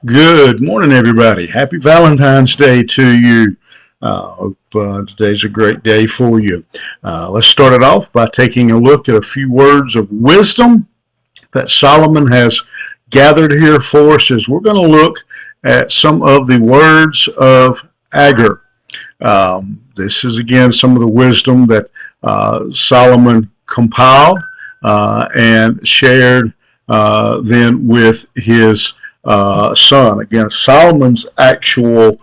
Good morning, everybody. Happy Valentine's Day to you. Hope today's a great day for you. Let's start it off by taking a look at a few words of wisdom that Solomon has gathered here for us as we're going to look at some of the words of Agur. This is again some of the wisdom that Solomon compiled and shared then with his son. Again, Solomon's actual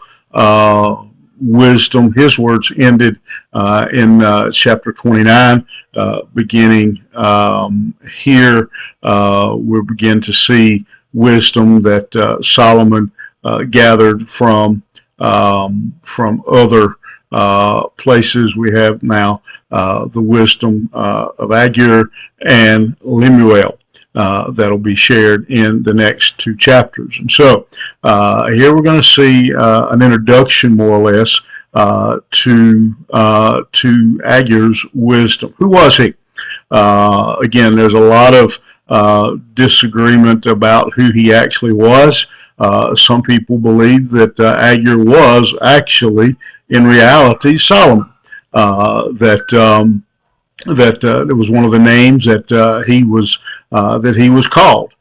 wisdom, his words ended in chapter 29, beginning here. We begin to see wisdom that Solomon gathered from other places. We have now the wisdom of Agur and Lemuel. That'll be shared in the next two chapters. And so here we're going to see an introduction, more or less, to Agur's wisdom. Who was he? Again, there's a lot of disagreement about who he actually was. Some people believe that Agur was actually, in reality, Solomon. That was one of the names that he was called.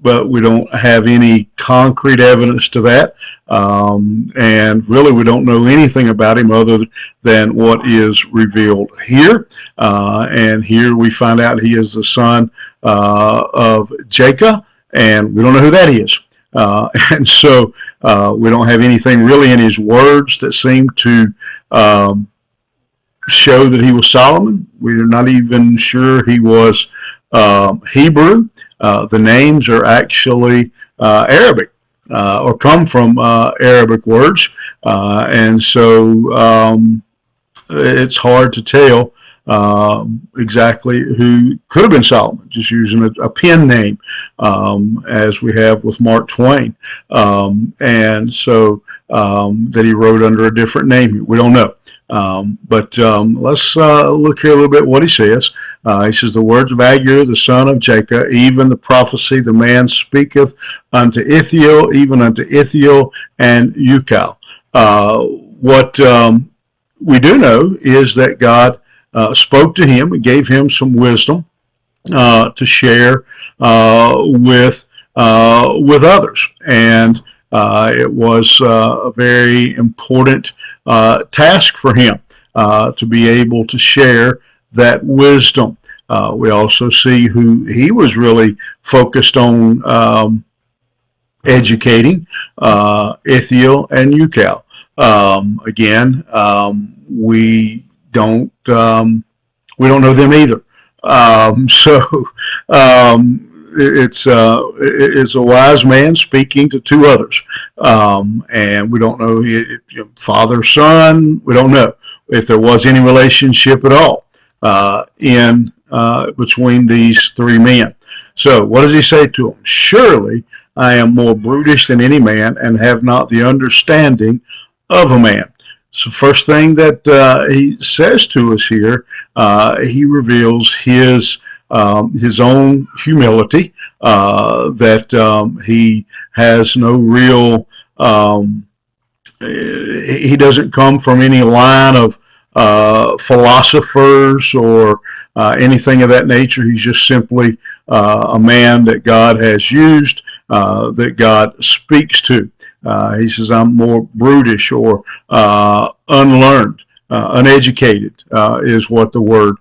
But we don't have any concrete evidence to that, and really we don't know anything about him other than what is revealed here. And here we find out he is the son of Jacob, and we don't know who that is. And so we don't have anything really in his words that seem to show that he was Solomon. We're not even sure he was Hebrew. The names are actually Arabic or come from Arabic words, and so it's hard to tell exactly who could have been Solomon, just using a pen name, as we have with Mark Twain, and so that he wrote under a different name. We don't know. But let's look here a little bit what he says. He says, the words of Agur, the son of Jacob, even the prophecy the man speaketh unto Ithiel, even unto Ithiel and Ucal. What we do know is that God spoke to him and gave him some wisdom to share with others. And it was a very important task for him to be able to share that wisdom. We also see who he was really focused on educating, Ithiel and Ucal. Again, we don't know them either. So it's a wise man speaking to two others, and we don't know if father son. We don't know if there was any relationship at all in between these three men. So what does he say to them? Surely I am more brutish than any man, and have not the understanding of a man. So first thing that he says to us here, he reveals his own humility, that he has no real, he doesn't come from any line of philosophers or anything of that nature. He's just simply a man that God has used, that God speaks to. He says, I'm more brutish or unlearned. Uneducated is what the word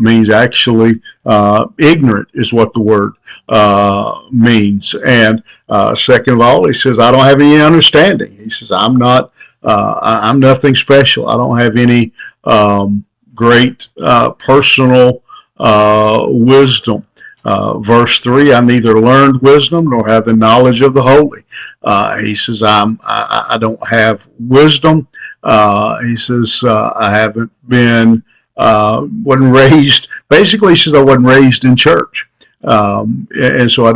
means. Actually, ignorant is what the word means. And second of all, he says, I don't have any understanding. He says, I'm nothing special. I don't have any great personal wisdom. Verse 3, I neither learned wisdom nor have the knowledge of the holy. He says, I don't have wisdom. He says, I haven't been, wasn't raised, basically he says I wasn't raised in church. And so I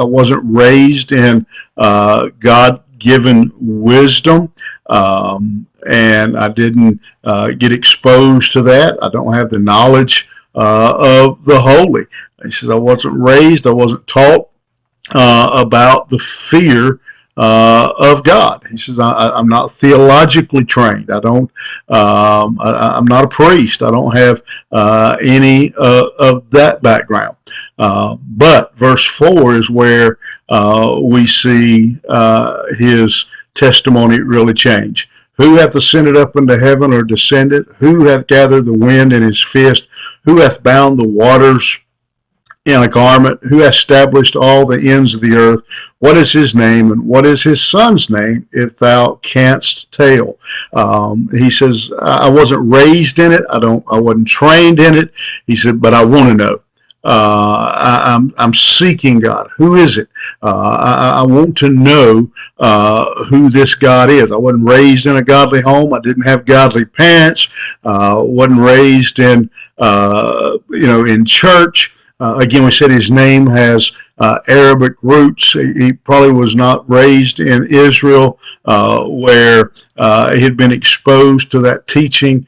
wasn't raised in God-given wisdom. And I didn't get exposed to that. I don't have the knowledge of the holy. He says, I wasn't raised, I wasn't taught about the fear of God. He says, I'm not theologically trained. I'm not a priest. I don't have any of that background. But verse 4 is where we see his testimony really change. Who hath ascended up into heaven, or descended? Who hath gathered the wind in his fist? Who hath bound the waters in a garment? Who established all the ends of the earth? What is his name, and what is his son's name, if thou canst tell? He says, I wasn't raised in it. I wasn't trained in it. He said, but I want to know. I'm seeking God. Who is it? I want to know who this God is. I wasn't raised in a godly home. I didn't have godly parents. Wasn't raised in in church. Again, we said his name has Arabic roots. He probably was not raised in Israel, where he had been exposed to that teaching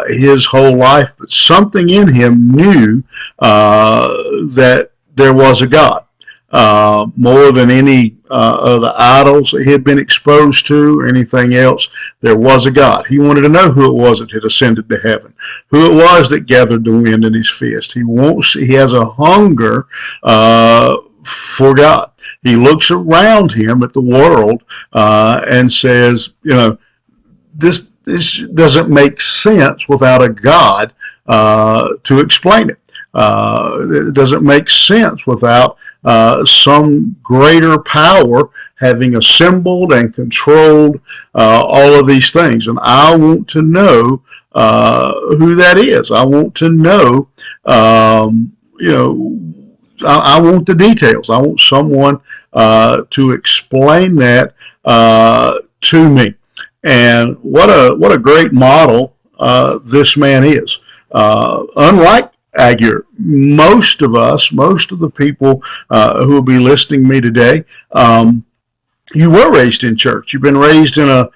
his whole life. But something in him knew that there was a God. More than any of the idols that he had been exposed to or anything else, there was a God. He wanted to know who it was that had ascended to heaven, who it was that gathered the wind in his fist. He has a hunger for God. He looks around him at the world and says, this doesn't make sense without a God to explain it. It doesn't make sense without some greater power having assembled and controlled all of these things. And I want to know who that is. I want to know, I want the details. I want someone to explain that to me. And what a great model this man is. Unlike Agur, most of the people who will be listening to me today, you were raised in church. You've been raised in a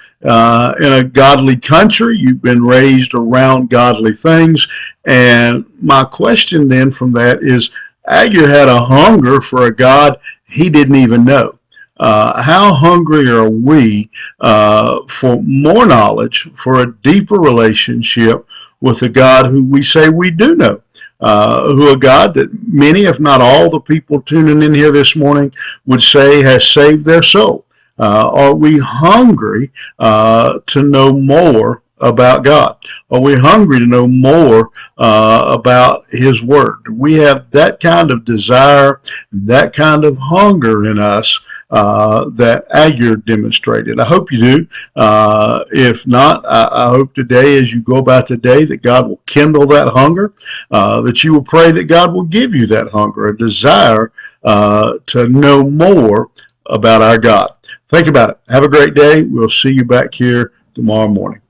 godly country. You've been raised around godly things. And my question then from that is, Agur had a hunger for a God he didn't even know. How hungry are we for more knowledge, for a deeper relationship with the God who we say we do know? Who a God that many, if not all, the people tuning in here this morning would say has saved their soul. Are we hungry to know more about God? Are we hungry to know more about his word? Do we have that kind of desire, that kind of hunger in us that Agur demonstrated? I hope you do. If not, I hope today, as you go about today, that God will kindle that hunger, that you will pray that God will give you that hunger, a desire to know more about our God. Think about it. Have a great day. We'll see you back here tomorrow morning.